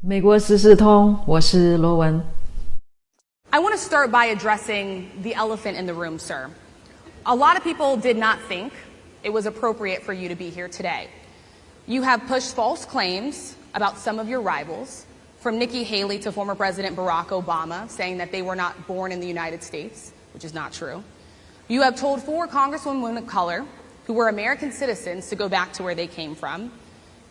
美国时事通，我是罗文。I want to start by addressing the elephant in the room, sir. A lot of people did not think it was appropriate for you to be here today. You have pushed false claims about some of your rivals, from Nikki Haley to former President Barack Obama, saying that they were not born in the United States, which is not true. You have told 4 congresswomen of color who were American citizens to go back to where they came from.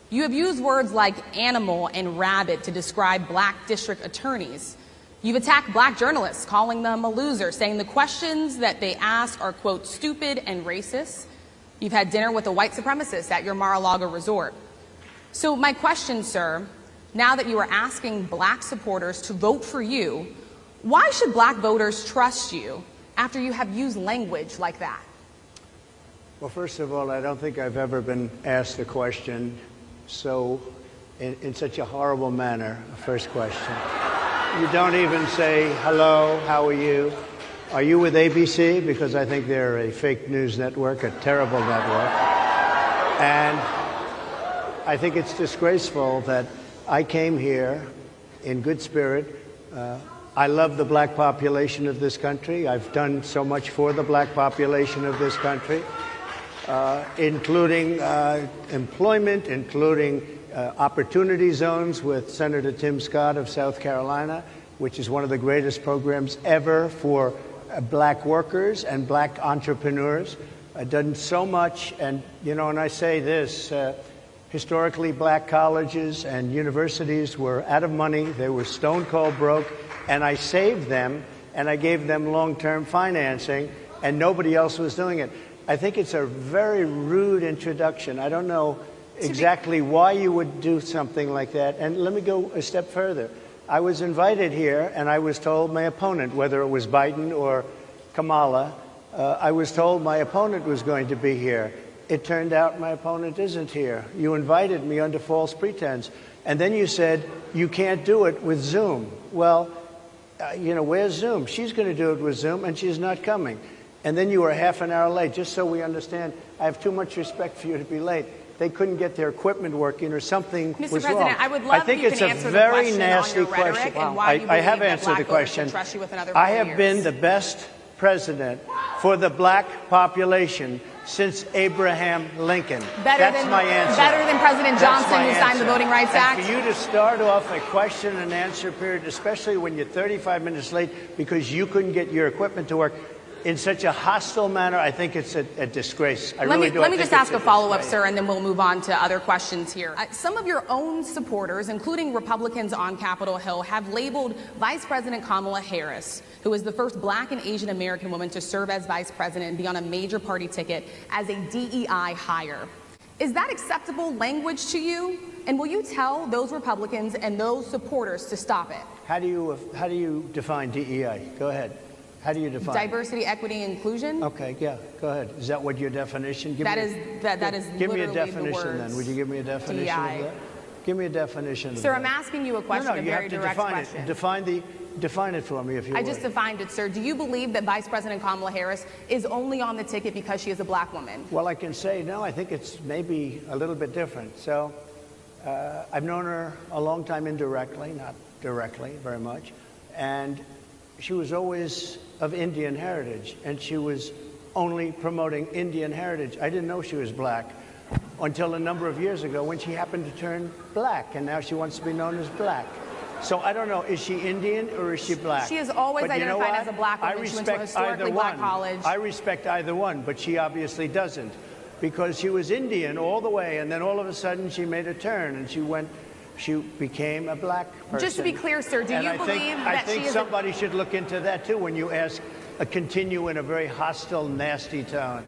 You have used words like animal and rabid to describe black district attorneys. You've attacked black journalists, calling them a loser, saying the questions that they ask are, quote, stupid and racist. You've had dinner with a white supremacist at your Mar-a-Lago resort. So my question, sir, now that you are asking black supporters to vote for you, why should black voters trust you after you have used language like that? Well, first of all, I don't think I've ever been asked a question so in such a horrible manner. First question. You don't even say, hello, how are you? Are you with ABC? Because I think they're a fake news network, a terrible network. And I think it's disgraceful that I came here in good spirit. I love the black population of this country. I've done so much for the black population of this country, including employment, including opportunity zones with Senator Tim Scott of South Carolina, which is one of the greatest programs ever for black workers and black entrepreneurs. I've done so much, and and I say this, historically black colleges and universities were out of money, they were stone cold broke, and I saved them, and I gave them long-term financing, and nobody else was doing it. I think it's a very rude introduction. I don't know exactly why you would do something like that. And let me go a step further. I was invited here, and I was told my opponent, whether it was Biden or Kamala, I was told my opponent was going to be here. It turned out my opponent isn't here. You invited me under false pretense. And then you said, you can't do it with Zoom. Well, where's Zoom? She's going to do it with Zoom, and she's not coming. And then you were half an hour late. Just so we understand, I have too much respect for you to be late. They couldn't get their equipment working or something was wrong. Mr. President, I would love if you can answer the question on your rhetoric and why you believe that black voters should trust you with another 4 years. I have been the best president for the black population since Abraham Lincoln. That's my answer. Better than President Johnson, who signed the Voting Rights Act? And for you to start off a question and answer period, especially when you're 35 minutes late because you couldn't get your equipment to work, in such a hostile manner, I think it's a disgrace. Let me just ask a follow-up, sir, and then we'll move on to other questions here. Some of your own supporters, including Republicans on Capitol Hill, have labeled Vice President Kamala Harris, who is the first black and Asian American woman to serve as vice president and be on a major party ticket, as a DEI hire. Is that acceptable language to you? And will you tell those Republicans and those supporters to stop it? How do you define DEI? Go ahead. How do you define diversity, equity, inclusion? Okay, yeah, go ahead. Is that what your definition? That is give me a literally definition the words then. Would you give me a definition DEI. of that? Give me a definition of Sir, that. I'm asking you a question, a very direct question. Define it for me, if you would. I just defined it, sir. Do you believe that Vice President Kamala Harris is only on the ticket because she is a black woman? Well, I can say no. I think it's maybe a little bit different. So I've known her a long time indirectly, not directly very much. And she was always of Indian heritage, and she was only promoting Indian heritage. I didn't know she was black until a number of years ago when she happened to turn black, and now she wants to be known as black. So I don't know, is she Indian or is she black? She is always identified as a black woman. She went to a historically black college. I respect either one, but she obviously doesn't, because she was Indian all the way, and then all of a sudden she made a turn, and she became a black person. Just to be clear, sir, do you believe that she is... I think somebody should look into that, too, when you continue in a very hostile, nasty tone.